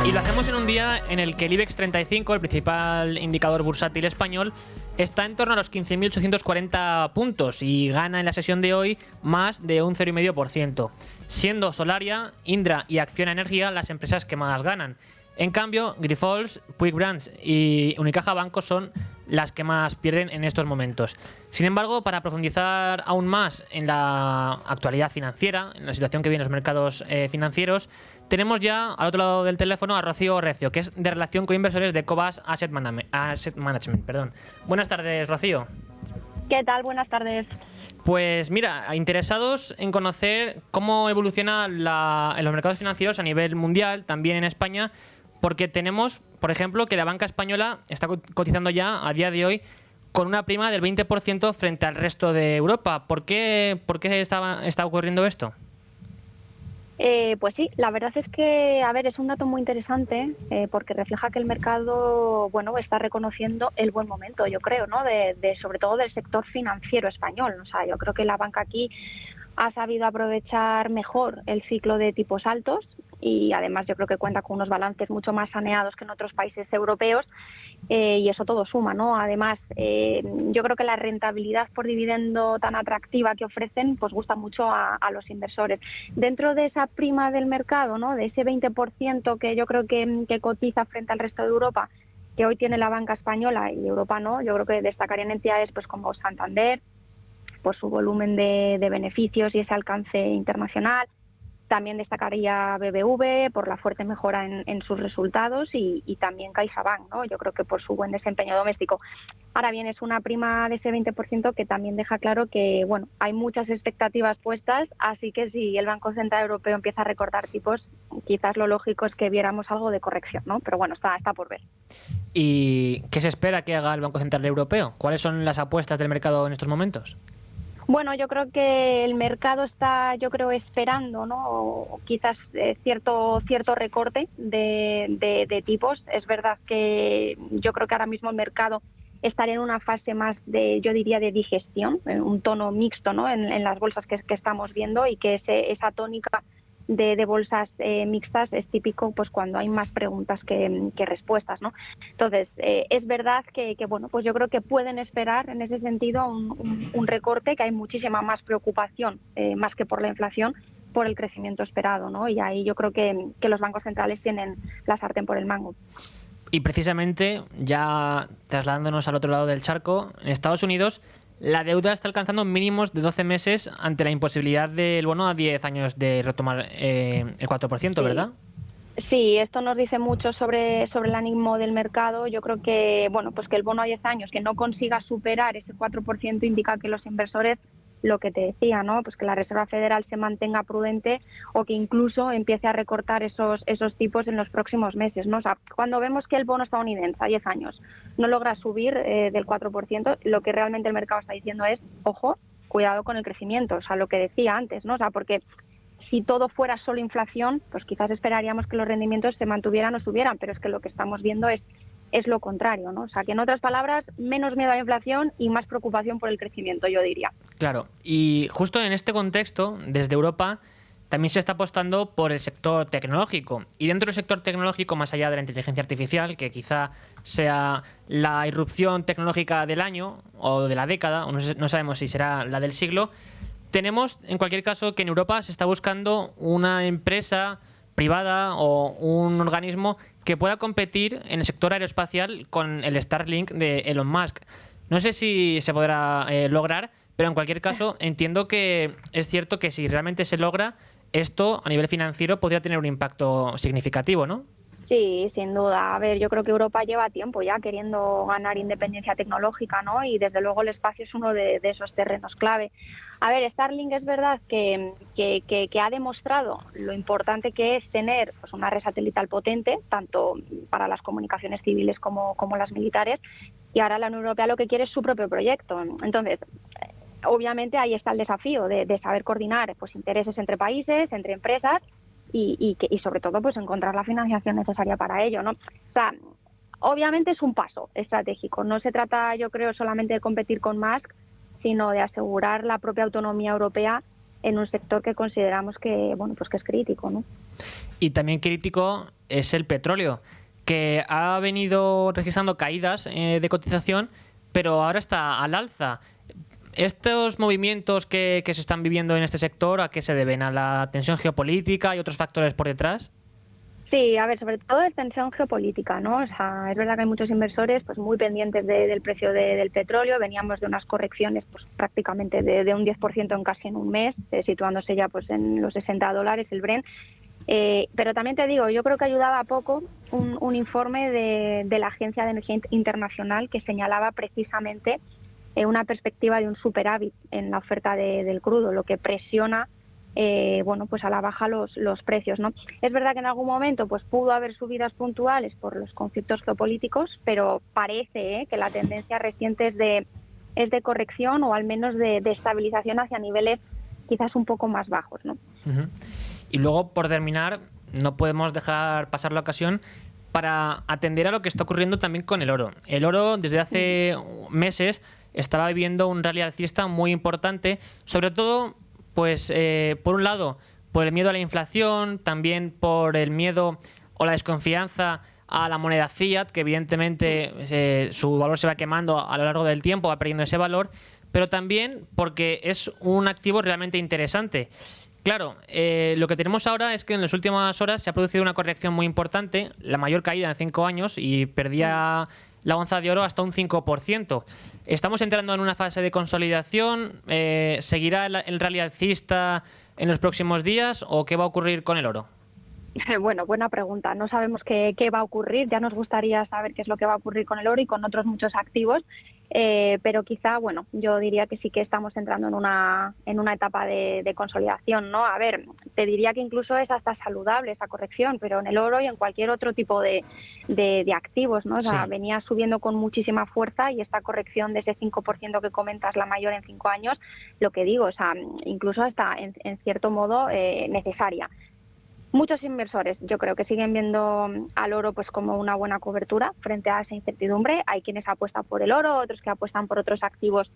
Y lo hacemos en un día en el que el IBEX 35, el principal indicador bursátil español, está en torno a los 15.840 puntos y gana en la sesión de hoy más de un 0,5%, siendo Solaria, Indra y Acciona Energía las empresas que más ganan. En cambio, Grifols, Puig Brands y Unicaja Banco son las que más pierden en estos momentos. Sin embargo, para profundizar aún más en la actualidad financiera, en la situación que viven los mercados financieros, tenemos ya al otro lado del teléfono a Rocío Recio, que es de relación con inversores de Cobas Asset Management. Buenas tardes, Rocío. ¿Qué tal? Buenas tardes. Pues mira, interesados en conocer cómo evoluciona en los mercados financieros a nivel mundial, también en España, porque tenemos, por ejemplo, que la banca española está cotizando ya a día de hoy con una prima del 20% frente al resto de Europa. ¿Por qué está ocurriendo esto? Pues sí, la verdad es que, a ver, es un dato muy interesante porque refleja que el mercado, bueno, está reconociendo el buen momento, yo creo, ¿no? Sobre todo del sector financiero español. O sea, yo creo que la banca aquí ha sabido aprovechar mejor el ciclo de tipos altos y además yo creo que cuenta con unos balances mucho más saneados que en otros países europeos y eso todo suma, ¿no? Además, yo creo que la rentabilidad por dividendo tan atractiva que ofrecen pues gusta mucho a los inversores. Dentro de esa prima del mercado, ¿no? De ese 20% que yo creo que cotiza frente al resto de Europa, que hoy tiene la banca española y Europa no, yo creo que destacarían entidades pues como Santander, por su volumen de beneficios y ese alcance internacional. También destacaría BBV por la fuerte mejora en sus resultados y también CaixaBank, ¿no? Yo creo que por su buen desempeño doméstico. Ahora bien, es una prima de ese 20% que también deja claro que, bueno, hay muchas expectativas puestas, así que si el Banco Central Europeo empieza a recortar tipos, quizás lo lógico es que viéramos algo de corrección, ¿no? Pero bueno, está por ver. ¿Y qué se espera que haga el Banco Central Europeo? ¿Cuáles son las apuestas del mercado en estos momentos? Bueno, yo creo que el mercado está, esperando, ¿no? Quizás cierto recorte de tipos. Es verdad que yo creo que ahora mismo el mercado estaría en una fase más yo diría, de digestión, en un tono mixto, ¿no? En las bolsas que estamos viendo y que esa tónica de bolsas mixtas es típico pues cuando hay más preguntas que respuestas, ¿no? Entonces, es verdad que bueno, pues yo creo que pueden esperar en ese sentido un recorte, que hay muchísima más preocupación, más que por la inflación, por el crecimiento esperado, ¿no? Y ahí yo creo que los bancos centrales tienen la sartén por el mango. Y precisamente, ya trasladándonos al otro lado del charco, en Estados Unidos la deuda está alcanzando mínimos de 12 meses ante la imposibilidad del bono a 10 años de retomar el 4%, Sí. ¿verdad? Sí, esto nos dice mucho sobre el ánimo del mercado. Yo creo que, bueno, pues que el bono a 10 años que no consiga superar ese 4% indica que los inversores, lo que te decía, ¿no? Pues que la Reserva Federal se mantenga prudente o que incluso empiece a recortar esos tipos en los próximos meses, ¿no? O sea, cuando vemos que el bono estadounidense a 10 años no logra subir del 4%, lo que realmente el mercado está diciendo es, ojo, cuidado con el crecimiento, o sea, lo que decía antes, ¿no? O sea, porque si todo fuera solo inflación, pues quizás esperaríamos que los rendimientos se mantuvieran o subieran, pero es que lo que estamos viendo es lo contrario, ¿no? O sea, que en otras palabras, menos miedo a la inflación y más preocupación por el crecimiento, yo diría. Claro, y justo en este contexto, desde Europa, también se está apostando por el sector tecnológico. Y dentro del sector tecnológico, más allá de la inteligencia artificial, que quizá sea la irrupción tecnológica del año o de la década, o no sabemos si será la del siglo, tenemos, en cualquier caso, que en Europa se está buscando una empresa privada o un organismo que pueda competir en el sector aeroespacial con el Starlink de Elon Musk. No sé si se podrá lograr, pero en cualquier caso entiendo que es cierto que si realmente se logra, esto a nivel financiero podría tener un impacto significativo, ¿no? Sí, sin duda. A ver, yo creo que Europa lleva tiempo ya queriendo ganar independencia tecnológica, ¿no? Y desde luego el espacio es uno de esos terrenos clave. A ver, Starlink es verdad que ha demostrado lo importante que es tener pues, una red satelital potente, tanto para las comunicaciones civiles como las militares, y ahora la Unión Europea lo que quiere es su propio proyecto. Entonces, obviamente ahí está el desafío de saber coordinar pues, intereses entre países, entre empresas, y sobre todo pues encontrar la financiación necesaria para ello, ¿no? O sea, obviamente es un paso estratégico. No se trata, yo creo, solamente de competir con Musk, sino de asegurar la propia autonomía europea en un sector que consideramos que, bueno, pues que es crítico, ¿no? Y también crítico es el petróleo, que ha venido registrando caídas de cotización, pero ahora está al alza. ¿Estos movimientos que se están viviendo en este sector, a qué se deben? ¿A la tensión geopolítica y otros factores por detrás? Sí, a ver, sobre todo es tensión geopolítica, ¿no? O sea, es verdad que hay muchos inversores pues muy pendientes del precio del petróleo. Veníamos de unas correcciones pues prácticamente de un 10% en un mes, situándose ya pues en los $60 el Brent. Pero también te digo, yo creo que ayudaba poco un informe de la Agencia de Energía Internacional que señalaba precisamente una perspectiva de un superávit en la oferta del crudo, lo que presiona pues a la baja los precios, ¿no? Es verdad que en algún momento pues pudo haber subidas puntuales por los conflictos geopolíticos, pero parece que la tendencia reciente es de corrección o al menos de estabilización hacia niveles quizás un poco más bajos, ¿no? Uh-huh. Y luego, por terminar, no podemos dejar pasar la ocasión para atender a lo que está ocurriendo también con el oro. El oro, desde hace meses, estaba viviendo un rally alcista muy importante, sobre todo pues por un lado, por el miedo a la inflación, también por el miedo o la desconfianza a la moneda fiat, que evidentemente su valor se va quemando a lo largo del tiempo, va perdiendo ese valor, pero también porque es un activo realmente interesante. Claro, lo que tenemos ahora es que en las últimas horas se ha producido una corrección muy importante, la mayor caída en 5 años, y perdía la onza de oro hasta un 5%. ¿Estamos entrando en una fase de consolidación? ¿Seguirá el rally alcista en los próximos días o qué va a ocurrir con el oro? Bueno, buena pregunta. No sabemos qué va a ocurrir. Ya nos gustaría saber qué es lo que va a ocurrir con el oro y con otros muchos activos, pero quizá, bueno, yo diría que sí que estamos entrando en una etapa de consolidación, ¿no? A ver, te diría que incluso es hasta saludable esa corrección, pero en el oro y en cualquier otro tipo de activos, ¿no? O sea, Sí. venía subiendo con muchísima fuerza y esta corrección de ese 5% que comentas, la mayor en 5 años, lo que digo, o sea, incluso hasta en cierto modo necesaria. Muchos inversores yo creo que siguen viendo al oro pues como una buena cobertura frente a esa incertidumbre. Hay quienes apuestan por el oro, otros que apuestan por otros activos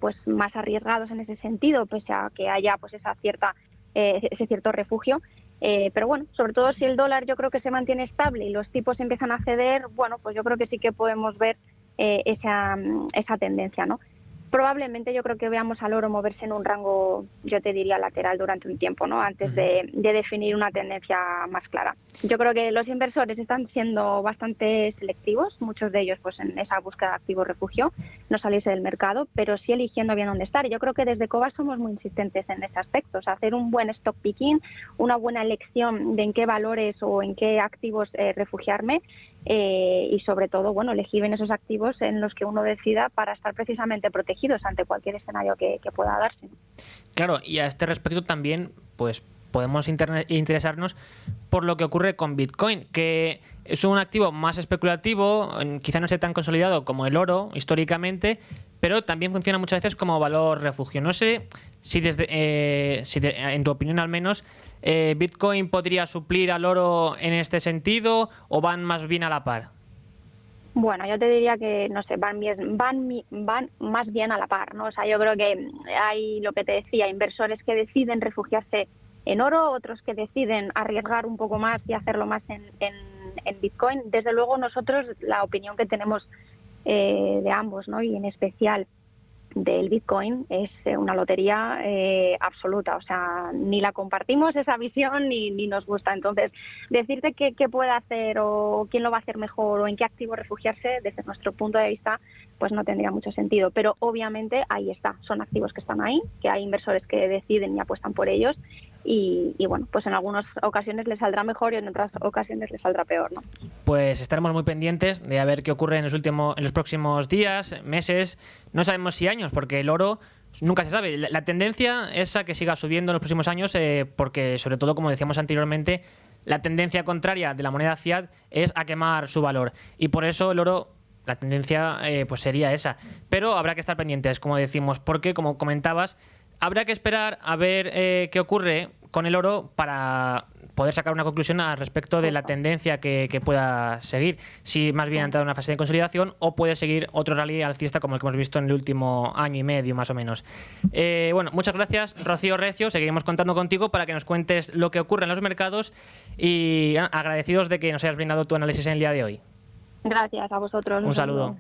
pues más arriesgados en ese sentido, pese a que haya pues ese cierto refugio. Pero bueno, sobre todo si el dólar yo creo que se mantiene estable y los tipos empiezan a ceder, bueno, pues yo creo que sí que podemos ver esa tendencia, ¿no? Probablemente yo creo que veamos al oro moverse en un rango, yo te diría, lateral durante un tiempo, ¿no? Antes de definir una tendencia más clara. Yo creo que los inversores están siendo bastante selectivos, muchos de ellos pues en esa búsqueda de activo refugio, no salirse del mercado, pero sí eligiendo bien dónde estar. Y yo creo que desde Cobas somos muy insistentes en ese aspecto, o sea, hacer un buen stock picking, una buena elección de en qué valores o en qué activos refugiarme, y sobre todo, bueno, elegir bien esos activos en los que uno decida para estar precisamente protegidos ante cualquier escenario que pueda darse. Claro, y a este respecto también, pues podemos interesarnos por lo que ocurre con Bitcoin, que es un activo más especulativo, quizá no sea tan consolidado como el oro históricamente, pero también funciona muchas veces como valor refugio. No sé si en tu opinión al menos, Bitcoin podría suplir al oro en este sentido o van más bien a la par. Bueno, yo te diría que, no sé, van más bien a la par, ¿no? O sea, yo creo que hay, lo que te decía, inversores que deciden refugiarse en oro, otros que deciden arriesgar un poco más y hacerlo más en Bitcoin. Desde luego nosotros la opinión que tenemos de ambos, ¿no? Y en especial del Bitcoin es una lotería absoluta, o sea, ni la compartimos esa visión ni nos gusta. Entonces, decirte qué puede hacer o quién lo va a hacer mejor o en qué activo refugiarse, desde nuestro punto de vista, pues no tendría mucho sentido. Pero obviamente ahí está, son activos que están ahí, que hay inversores que deciden y apuestan por ellos. Y bueno, pues en algunas ocasiones les saldrá mejor y en otras ocasiones les saldrá peor, ¿no? Pues estaremos muy pendientes de a ver qué ocurre en los próximos días, meses, no sabemos si años, porque el oro nunca se sabe. La tendencia es a que siga subiendo en los próximos años, porque sobre todo, como decíamos anteriormente, la tendencia contraria de la moneda fiat es a quemar su valor. Y por eso el oro, la tendencia pues sería esa. Pero habrá que estar pendientes, como decimos, porque, como comentabas, habrá que esperar a ver qué ocurre con el oro para poder sacar una conclusión al respecto de la tendencia que pueda seguir. Si más bien ha entrado en una fase de consolidación o puede seguir otro rally alcista como el que hemos visto en el último año y medio, más o menos. Bueno, muchas gracias, Rocío Recio. Seguiremos contando contigo para que nos cuentes lo que ocurre en los mercados y agradecidos de que nos hayas brindado tu análisis en el día de hoy. Gracias a vosotros. Un saludo.